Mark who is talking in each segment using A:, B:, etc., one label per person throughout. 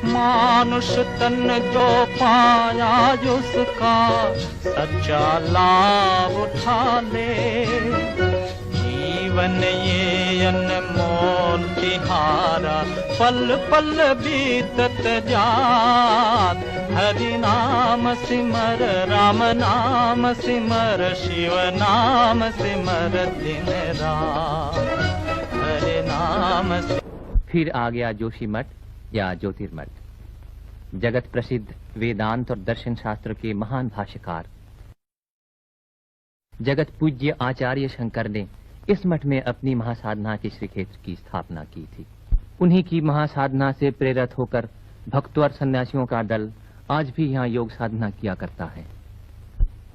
A: मानुष तन जो पाया उसका सच्चा लाभ उठा ले। जीवन ये अनमोल तिहारा पल पल बीतत जात। हरि नाम सिमर राम नाम सिमर शिव नाम सिमर दिन रात। हरि नाम।
B: फिर आ गया जोशीमठ या ज्योतिर्मठ। जगत प्रसिद्ध वेदांत और दर्शन शास्त्र के महान भाष्यकार जगत पूज्य आचार्य शंकर ने इस मठ में अपनी महासाधना के श्री क्षेत्र की स्थापना की थी। उन्हीं की महासाधना से प्रेरित होकर भक्तों और सन्यासियों का दल आज भी यहाँ योग साधना किया करता है।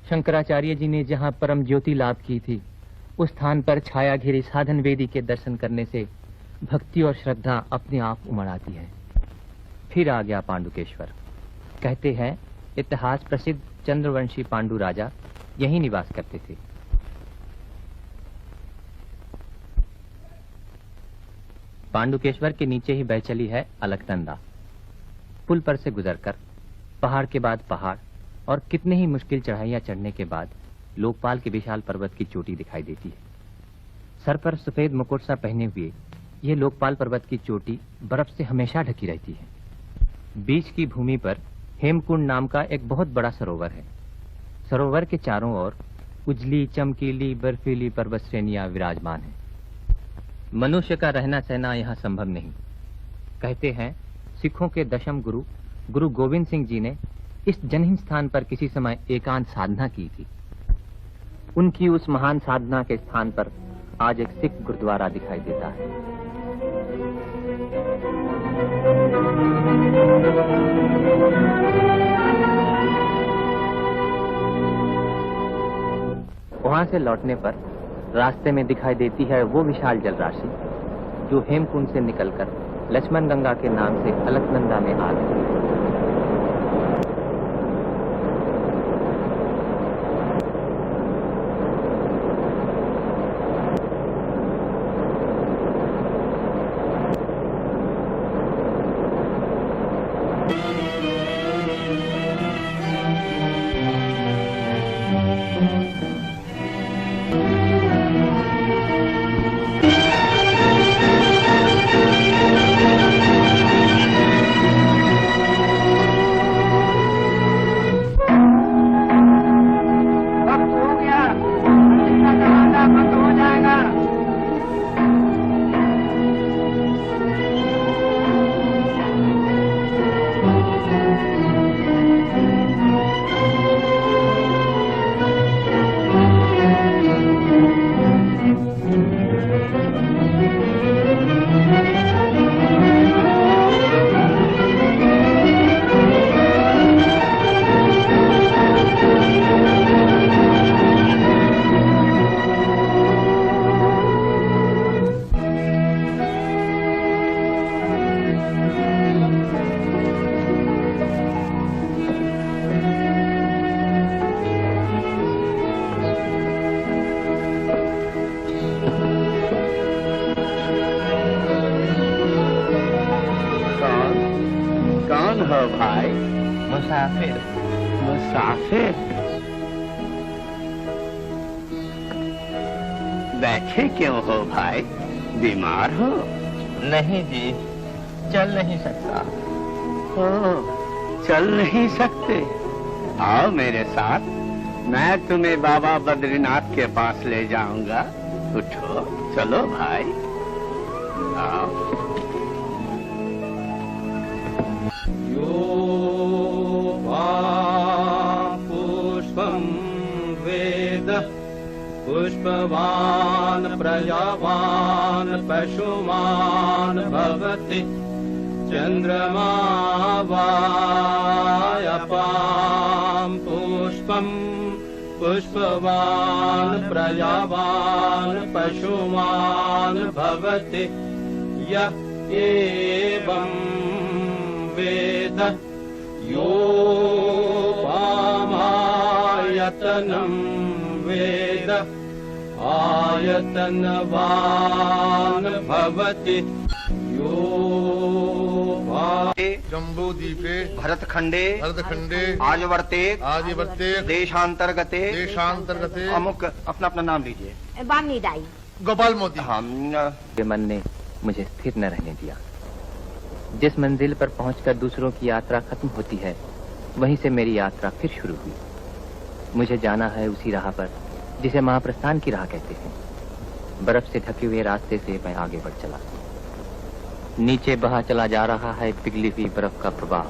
B: शंकराचार्य जी ने जहाँ परम ज्योति लाभ की थी, उस स्थान पर छाया घिरी साधन वेदी के दर्शन करने से भक्ति और श्रद्धा अपने आप उमड़ आती है। फिर आ गया पांडुकेश्वर। कहते हैं इतिहास प्रसिद्ध चंद्रवंशी पांडु राजा यहीं निवास करते थे। पांडुकेश्वर के नीचे ही बह चली है अलकनंदा। पुल पर से गुजरकर पहाड़ के बाद पहाड़ और कितने ही मुश्किल चढ़ाइयां चढ़ने के बाद लोकपाल के विशाल पर्वत की चोटी दिखाई देती है। सर पर सफेद मुकुट सा पहने हुए यह लोकपाल पर्वत की चोटी बर्फ से हमेशा ढकी रहती है। बीच की भूमि पर हेमकुंड नाम का एक बहुत बड़ा सरोवर है। सरोवर के चारों ओर उजली चमकीली बर्फीली पर्वत श्रेणियां विराजमान है। मनुष्य का रहना सहना यहाँ संभव नहीं। कहते हैं सिखों के दशम गुरु गुरु गोविंद सिंह जी ने इस जनहीन स्थान पर किसी समय एकांत साधना की थी। उनकी उस महान साधना के स्थान पर आज एक सिख गुरुद्वारा दिखाई देता है। वहां से लौटने पर रास्ते में दिखाई देती है वो विशाल जलराशि जो हेमकुंड से निकलकर लक्ष्मण गंगा के नाम से अलकनंदा में आ गई।
A: भाई? मुसाफिर। मुसाफिर? बैठे क्यों हो भाई? बीमार हो?
B: नहीं जी, चल नहीं सकता।
A: ओह, चल नहीं सकते? आओ मेरे साथ, मैं तुम्हें बाबा बद्रीनाथ के पास ले जाऊंगा। उठो, चलो भाई, आओ।
C: पुष्पं वेद पुष्पवान् प्रजावान् पशुमान् भवति चन्द्रमा वायपां पुष्पं पुष्पवान् प्रजावान् पशुमान् भवति य एवं वेद योपामायतनं वेद आयतनवान् भवति योपा
D: जम्बूद्वीपे
E: भरतखंडे
D: भरतखंडे
E: आर्यवर्ते
D: आर्यवर्ते
E: देशांतर्गते
D: देशांतर्गते
E: अमुक अपना अपना नाम लीजिए।
F: बामनी दाई।
D: गोपाल मोती।
E: हम
B: के मन ने मुझे स्थिर न रहने दिया। जिस मंजिल पर पहुंचकर दूसरों की यात्रा खत्म होती है, वहीं से मेरी यात्रा फिर शुरू हुई। मुझे जाना है उसी राह पर जिसे महाप्रस्थान की राह कहते हैं। बर्फ से ढके हुए रास्ते से मैं आगे बढ़ चला। नीचे बहा चला जा रहा है पिघली हुई बर्फ का प्रवाह।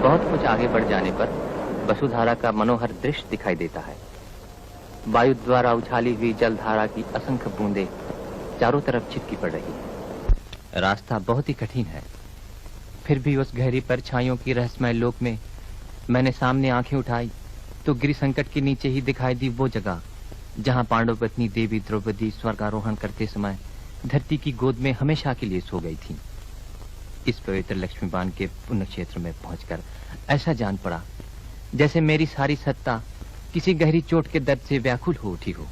B: बहुत कुछ आगे बढ़ जाने पर वसुधारा का मनोहर दृश्य दिखाई देता है। वायु द्वारा उछाली हुई जलधारा की असंख्य बूंदें चारों तरफ छिटकी पड़ रही है। रास्ता बहुत ही कठिन है, फिर भी उस गहरी परछाइयों की रहस्यमय लोक में मैंने सामने आंखें उठाई तो गिरि संकट के नीचे ही दिखाई दी वो जगह जहां पांडव पत्नी देवी द्रौपदी स्वर्गारोहण करते समय धरती की गोद में हमेशा के लिए सो गई थी। इस पवित्र लक्ष्मीबान के पुण्य क्षेत्र में पहुंचकर ऐसा जान पड़ा जैसे मेरी सारी सत्ता किसी गहरी चोट के दर्द से व्याकुल हो उठी हो।